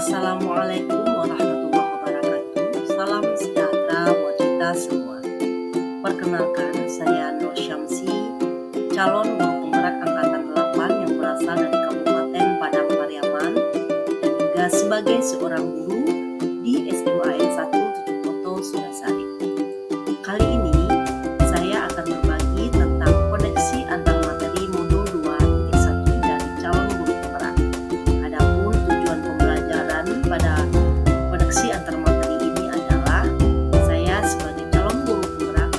Assalamualaikum warahmatullahi wabarakatuh. Salam sejahtera buat kita semua. Perkenalkan, saya Nur Syamsi, calon guru penggerak angkatan 8 yang berasal dari Kabupaten Padang Pariaman dan juga sebagai seorang guru di SMA N 1 Tujuh Koto, Sumedang. Kali ini saya akan berbagi tentang koneksi antar materi modul 2.1 dari calon guru penggerak. Adapun tujuan pembelajaran pada koneksi antar materi ini adalah saya sebagai calon guru penggerak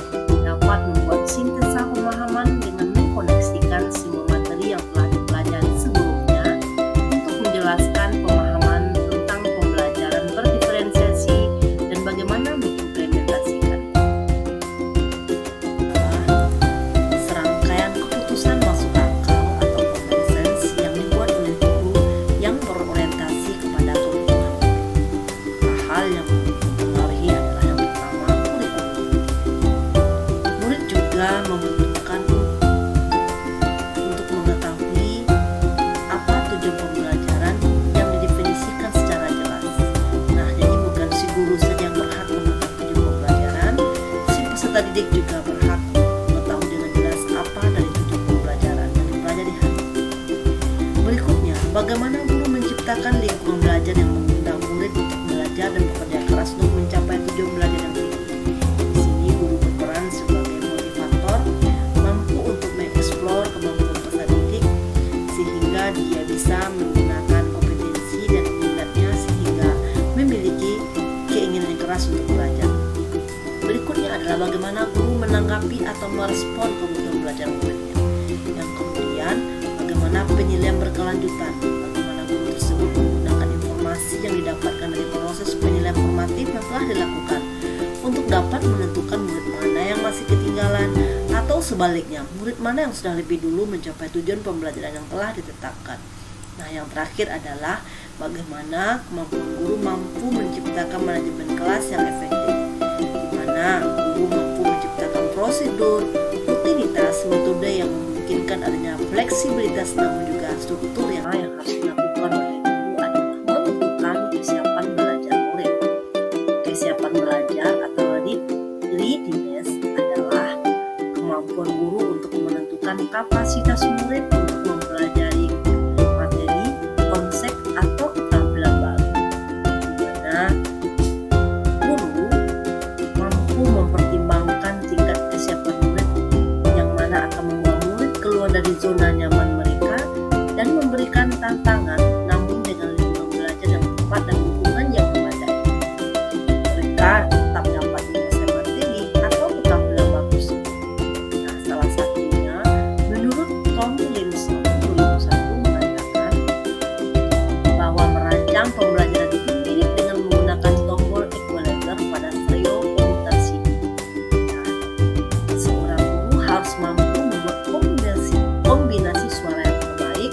dapat membuat sintesa pemahaman dengan mengkoneksikan semua materi yang telah dipelajari sebelumnya untuk menjelaskan pemahaman tentang pembelajaran berdiferensiasi dan bagaimana mengimplementasikan. Serangkaian keputusan masuk akal atau common sense yang dibuat oleh guru yang berorientasi kepada kebutuhan. Hal yang mempengaruhi adalah yang pertama, kurikulum. Murid juga membutuhkan untuk mengetahui apa tujuan pembelajaran yang didefinisikan secara jelas. Nah, jadi bukan si guru saja yang berhak mengetahui tujuan pembelajaran, si peserta didik juga berhak mengetahui dengan jelas apa dari tujuan pembelajaran yang dipelajari hari ini. Berikutnya, bagaimana guru menciptakan lingkungan belajar yang mengundang murid untuk belajar dan bekerja keras untuk mencapai tujuan belajar yang tinggi. Di sini guru berperan sebagai motivator, mampu untuk mengeksplor kemampuan peserta didik sehingga dia bisa menggunakan kompetensi dan minatnya sehingga memiliki keinginan yang keras untuk belajar. Berikutnya adalah bagaimana guru menanggapi atau merespon kebutuhan belajar muridnya. Yang kemudian, bagaimana penilaian berkelanjutan. Bagaimana guru tersebut menggunakan informasi yang didapatkan dari proses penilaian formatif yang telah dilakukan untuk dapat menentukan murid mana yang masih ketinggalan atau sebaliknya, murid mana yang sudah lebih dulu mencapai tujuan pembelajaran yang telah ditetapkan. Nah, yang terakhir adalah bagaimana kemampuan guru mampu menciptakan manajemen kelas yang efektif, di mana guru mampu menciptakan prosedur, rutinitas, metode yang memungkinkan adanya fleksibilitas namun juga struktur yang harus dilakukan oleh guru adalah menentukan kesiapan belajar murid. Kesiapan belajar atau readiness adalah kemampuan guru untuk menentukan kapasitas murid untuk mempelajari materi, konsep, atau keterampilan baru, di mana guru mampu mempertimbangkan tingkat kesiapan murid yang mana akan membawa murid keluar dari zona nyaman mereka dan memberikan tantangan namun dengan lingkungan belajar yang tepat dan dukungan yang memadai. Mereka tetap dapat menguasai materi atau keterampilan bagus. Nah, salah satunya menurut Tom Linson 2001 mengatakan bahwa merancang pembelajaran itu mirip dengan menggunakan tombol equalizer pada stereo komputer CD. Nah, seorang guru harus mampu membuat kombinasi suara yang terbaik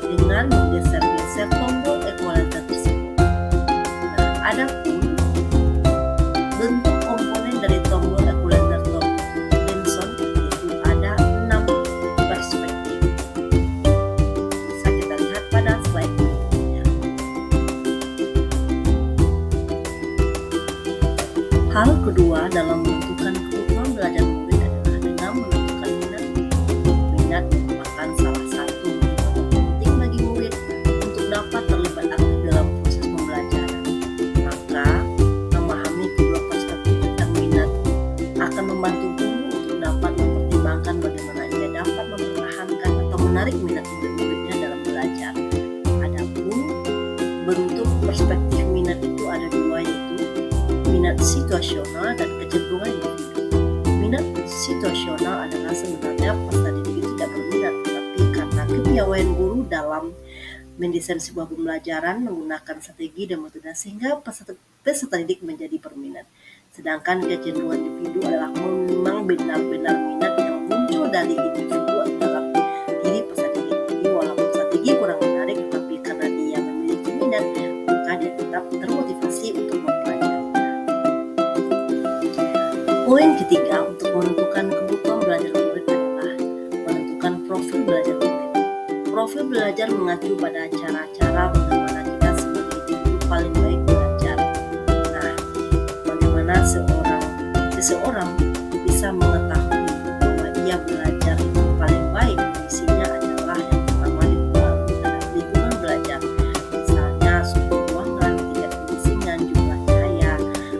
dengan menggeser-geser tombol equalizer tersebut. Nah, adapun bentuk komponen dari tombol equalizer Tom Linson itu ada 6 perspektif. Bisa kita lihat pada slide berikutnya. Hal kedua dalam menentukan kebutuhan belajar murid adalah dengan menentukan minat. Minat merupakan salah satu motivator penting bagi murid untuk dapat terlibat aktif dalam proses pembelajaran. Maka, memahami kedua perspektif tentang minat akan membantu guru untuk dapat mempertimbangkan bagaimana ia dapat mempertahankan atau menarik minat murid-muridnya dalam belajar. Adapun bentuk perspektif minat itu ada dua, yaitu minat situasional dan kecenderungan individu. Minat situasional adalah sebenarnya peserta didik itu tidak berminat, tapi karena kepiawaian guru dalam mendesain sebuah pembelajaran menggunakan strategi dan metode sehingga peserta didik menjadi berminat. Sedangkan kecenderungan individu adalah memang benar-benar minat yang muncul dari individu dalam diri peserta didik. Jadi walaupun strategi kurang menarik, tetapi karena dia memiliki minat, maka dia tetap termotivasi untuk mempelajari. Poin ketiga untuk menentukan kebutuhan belajar murid adalah menentukan profil belajar murid. Profil belajar mengacu pada cara-cara bagaimana kita sebagai individu paling baik belajar. Nah, bagaimana seseorang bisa mengetahui bahwa ia belajar itu paling baik? Isinya adalah yang pertama dipengaruhi dalam lingkungan belajar. Misalnya suhu ruangan, tingkat kebisingan, jumlah cahaya,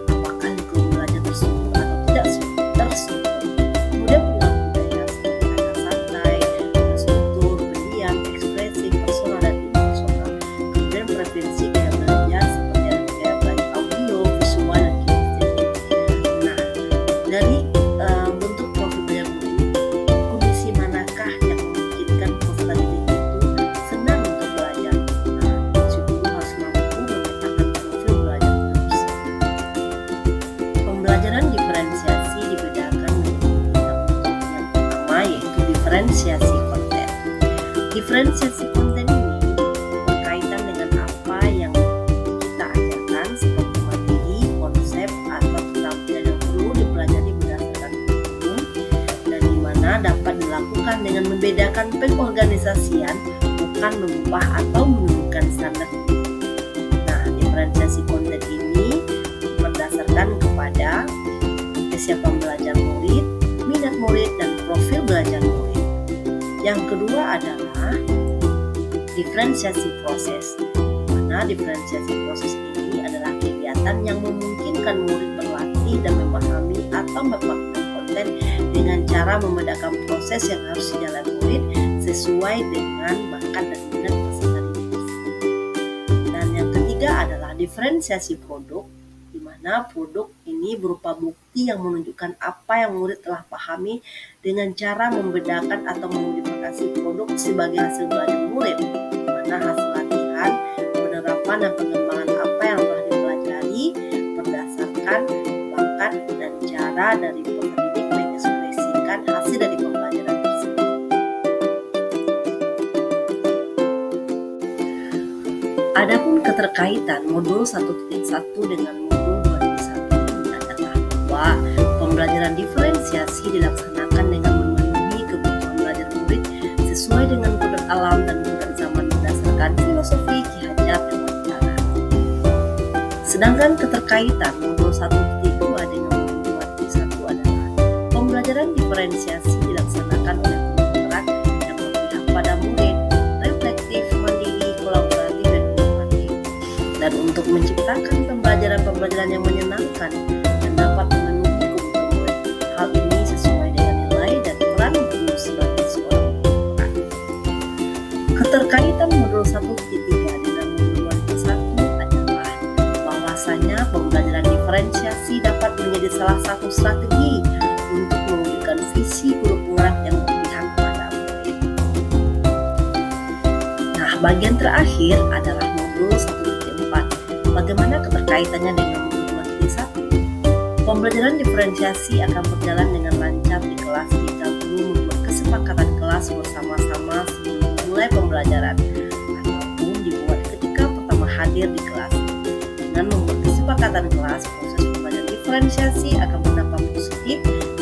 apakah lingkungan belajar terstruktur atau tidak terstruktur. Kemudian perilaku budaya seperti kata santai, terstruktur, pendiam, ekspresif, personal dan impersonal. Kemudian preferensi gaya belajar seperti ada gaya belajar audio, visual dan kinestetik. Nah, dari bentuk profil belajar murid, kondisi manakah yang memungkinkan peserta didik itu senang untuk belajar? Nah, si guru harus mampu memetakan profil belajar tersebut. Pembelajaran diferensiasi dibedakan menjadi tiga bentuk. Yang pertama yaitu diferensiasi konten. Diferensiasi konten ini berkaitan dengan apa yang kita ajarkan seperti materi, konsep, atau keterampilan yang perlu dipelajari berdasarkan kurikulum dan di mana dapat dilakukan dengan membedakan pengorganisasian, bukan mengubah atau menurunkan standar. Nah, diferensiasi konten ini berdasarkan kepada kesiapan belajar murid, minat murid, dan profil belajar murid. Yang kedua adalah diferensiasi proses. Mana diferensiasi proses ini adalah kegiatan yang memungkinkan murid berlatih dan memahami atau memaknai konten dengan cara membedakan proses yang harus dijalani murid sesuai dengan bakat dan minat peserta didik. Dan yang ketiga adalah diferensiasi produk, di mana produk ini berupa bukti yang menunjukkan apa yang murid telah pahami dengan cara membedakan atau memodifikasi produk sebagai hasil belajar murid, di mana hasil latihan, penerapan dan pengembangan apa yang telah dipelajari berdasarkan bakat dan cara dari peserta didik mengekspresikan hasil dari pembelajaran tersebut. Adapun keterkaitan modul 1.1 dengan modul 2.1 ini adalah bahwa pembelajaran diferensiasi dilaksanakan dengan memenuhi kebutuhan belajar murid sesuai dengan kodrat alam dan kodrat zaman berdasarkan filosofi Ki Hajar Dewantara. Sedangkan keterkaitan modul 1.2 dengan modul 2.1 adalah pembelajaran diferensiasi dilaksanakan oleh penggerak yang berpihak pada murid, reflektif, mandiri, kolaboratif, dan inovatif. Dan untuk menciptakan pembelajaran yang menyenangkan dan dapat memenuhi kebutuhan murid, hal ini sesuai dengan nilai dan peran guru sebagai seorang penggerak. Keterkaitan modul 1.3 dengan modul 2.1 adalah bahwasanya pembelajaran diferensiasi dapat menjadi salah satu strategi untuk mewujudkan visi guru penggerak yang berpihak pada murid. Nah, bagian terakhir adalah modul 1.4. Bagaimana keterkaitannya dengan modul 2.1? Pembelajaran diferensiasi akan berjalan dengan lancar di kelas jika guru membuat kesepakatan kelas bersama-sama sebelum mulai pembelajaran ataupun dibuat ketika pertama hadir di kelas. Dengan membuat kesepakatan kelas, proses pembelajaran diferensiasi akan berdampak positif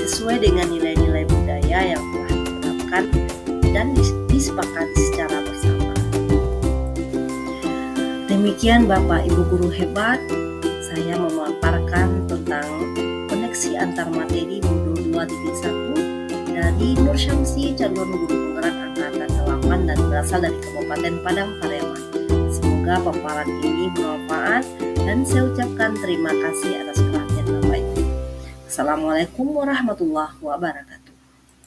sesuai dengan nilai-nilai budaya yang telah diterapkan dan disepakati secara bersama. Demikian Bapak Ibu guru hebat, saya memaparkan tentang koneksi antar materi modul 2.1 dari Nur Syamsi, calon guru penggerak angkatan 8 dan berasal dari Kabupaten Padang Pariaman. Semoga paparan ini bermanfaat dan saya ucapkan terima kasih atas perhatian Bapak Ibu. Assalamualaikum warahmatullahi wabarakatuh.